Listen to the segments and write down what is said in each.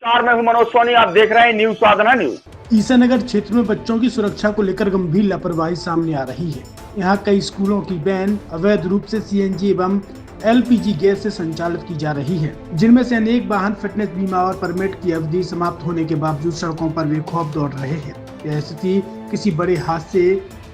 मैं हूं मनोज सोनी, आप देख रहे हैं न्यूज साधना न्यूज। ईसानगर क्षेत्र में बच्चों की सुरक्षा को लेकर गंभीर लापरवाही सामने आ रही है। यहाँ कई स्कूलों की वैन अवैध रूप से सीएनजी एवं एलपीजी गैस से संचालित की जा रही है, जिनमें से अनेक वाहन फिटनेस बीमा और परमिट की अवधि समाप्त होने के बावजूद सड़कों पर बेखौफ दौड़ रहे हैं। यह स्थिति किसी बड़े हादसे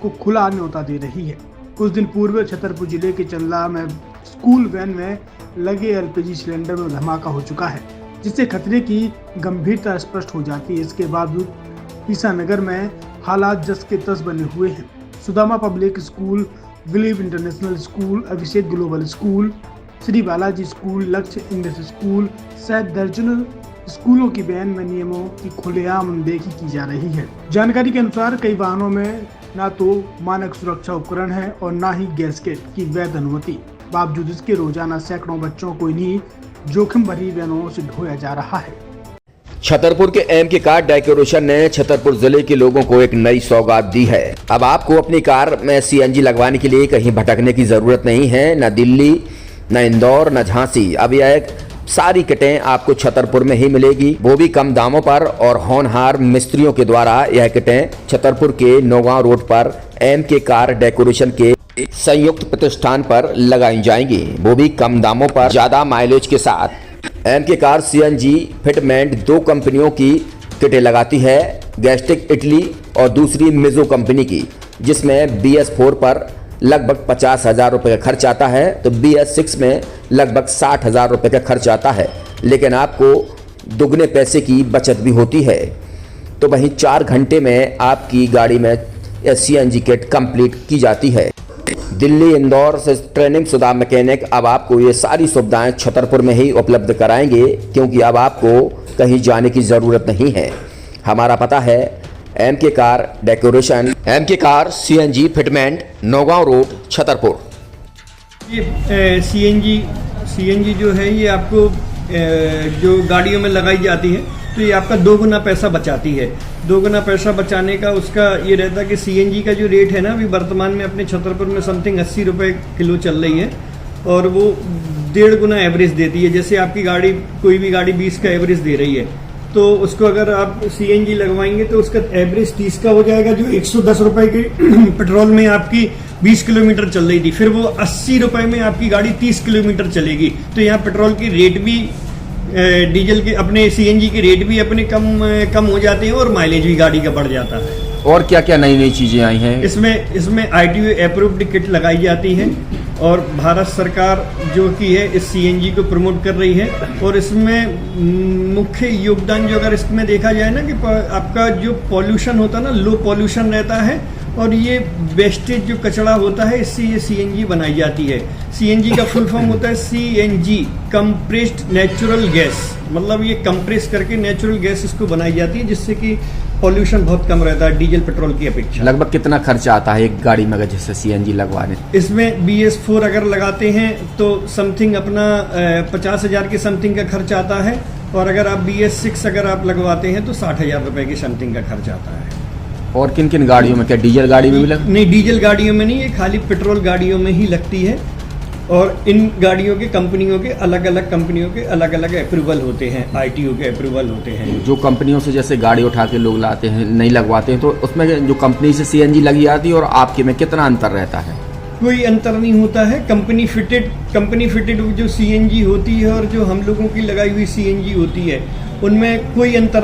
को खुला न्योता दे रही है। कुछ दिन पूर्व छतरपुर जिले के चंदला में स्कूल वैन में लगे एलपीजी सिलेंडर में धमाका हो चुका है, जिससे खतरे की गंभीरता स्पष्ट हो जाती है। इसके बावजूद ईसानगर में हालात जस के तस बने हुए हैं। Sudama public school, believe international school, Abhishek global school, Shri Balaji school, Lakshya English school सहित दर्जनों स्कूलों की वैन में नियमों की खुलेआम अनदेखी की जा रही है। जानकारी के अनुसार कई वाहनों में न तो मानक सुरक्षा उपकरण है और न ही गैसकेट की वैध अनुमति। बावजूद इसके रोजाना सैकड़ों बच्चों को इन्हीं जोखिम भरी वैनों से ढोया जा रहा है। छतरपुर के एमके कार डेकोरेशन ने छतरपुर जिले के लोगों को एक नई सौगात दी है। अब आपको अपनी कार में सीएनजी लगवाने के लिए कहीं भटकने की जरूरत नहीं है, न दिल्ली, न इंदौर, न झांसी। अब यह सारी किटें आपको छतरपुर में ही मिलेगी, वो भी कम दामों पर। और होनहार मिस्त्रियों के द्वारा यह किटें छतरपुर के नौगांव रोड पर एमके कार डेकोरेशन के संयुक्त प्रतिष्ठान पर लगाई जाएंगी, वो भी कम दामों पर, ज्यादा माइलेज के साथ। एमके कार सीएनजी फिटमेंट दो कंपनियों की किटें लगाती है, गैस्टिक इटली और दूसरी मिजो कंपनी की, जिसमें BS4 पर लगभग 50,000 रुपये का खर्च आता है, तो BS6 में लगभग 60,000 रुपये का खर्च आता है। लेकिन आपको दुगने पैसे की बचत भी होती है। तो वहीं 4 घंटे में आपकी गाड़ी में सीएनजी किट कंप्लीट की जाती है। दिल्ली, इंदौर से ट्रेनिंग शुदा मैकेनिक अब आपको ये सारी सुविधाएं छतरपुर में ही उपलब्ध कराएंगे, क्योंकि अब आपको कहीं जाने की ज़रूरत नहीं है। हमारा पता है MK car decoration, MK car CNG fitment, Nowgong road, Chhatarpur. ये सीएनजी जो है ये आपको जो गाड़ियों में लगाई जाती है, तो ये आपका 2 गुना पैसा बचाती है। 2 गुना पैसा बचाने का उसका ये रहता है कि सीएनजी का जो रेट है ना, अभी वर्तमान में अपने छतरपुर में समथिंग 80 रुपये किलो चल रही है, और वो 1.5 गुना एवरेज देती है। जैसे आपकी गाड़ी, कोई भी गाड़ी 20 का एवरेज दे रही है, तो उसको अगर आप सीएनजी लगवाएंगे तो उसका एवरेज 30 का हो जाएगा। जो 110 रुपये के पेट्रोल में आपकी 20 किलोमीटर चल रही थी, फिर वो 80 रुपये में आपकी गाड़ी 30 किलोमीटर चलेगी। तो यहाँ पेट्रोल की रेट भी, डीजल के, अपने सीएनजी के रेट भी अपने कम हो जाते हैं और माइलेज भी गाड़ी का बढ़ जाता है। और क्या क्या नई नई चीजें आई हैं इसमें ITO अप्रूव्ड किट लगाई जाती है, और भारत सरकार जो की है इस सीएनजी को प्रमोट कर रही है। और इसमें मुख्य योगदान जो अगर इसमें देखा जाए ना, कि आपका जो पॉल्यूशन होता है ना, लो पॉल्यूशन रहता है, और ये वेस्टेज जो कचरा होता है, इससे ये सीएनजी बनाई जाती है। सीएनजी का फुल फॉर्म होता है CNG, कंप्रेस्ड नेचुरल गैस। मतलब ये कंप्रेस करके नेचुरल गैस इसको बनाई जाती है, जिससे कि पॉल्यूशन बहुत कम रहता है डीजल पेट्रोल की अपेक्षा। लगभग कितना खर्चा आता है एक गाड़ी में अगर जैसे सीएनजी लगवाने? इसमें BS4 अगर लगाते हैं तो समथिंग अपना 50,000 के समथिंग का खर्च आता है, और अगर आप BS6 अगर आप लगवाते हैं तो 60,000 रुपये की समथिंग का खर्च आता है। और किन किन गाड़ियों में, क्या डीजल गाड़ी में भी नहीं, डीजल गाड़ियों में नहीं, ये खाली पेट्रोल गाड़ियों में ही लगती है। और इन गाड़ियों के कंपनियों के अलग अलग अप्रूवल होते हैं, ITO के अप्रूवल होते हैं। जो कंपनियों से जैसे गाड़ी उठा के लोग लाते हैं, नहीं लगवाते हैं, तो उसमें जो कंपनी से सीएनजी लगी आती है और आपके में कितना अंतर रहता है? कोई अंतर नहीं होता है। कंपनी फिटेड जो सीएनजी होती है और जो हम लोगों की लगाई हुई सीएनजी होती है, उनमें कोई अंतर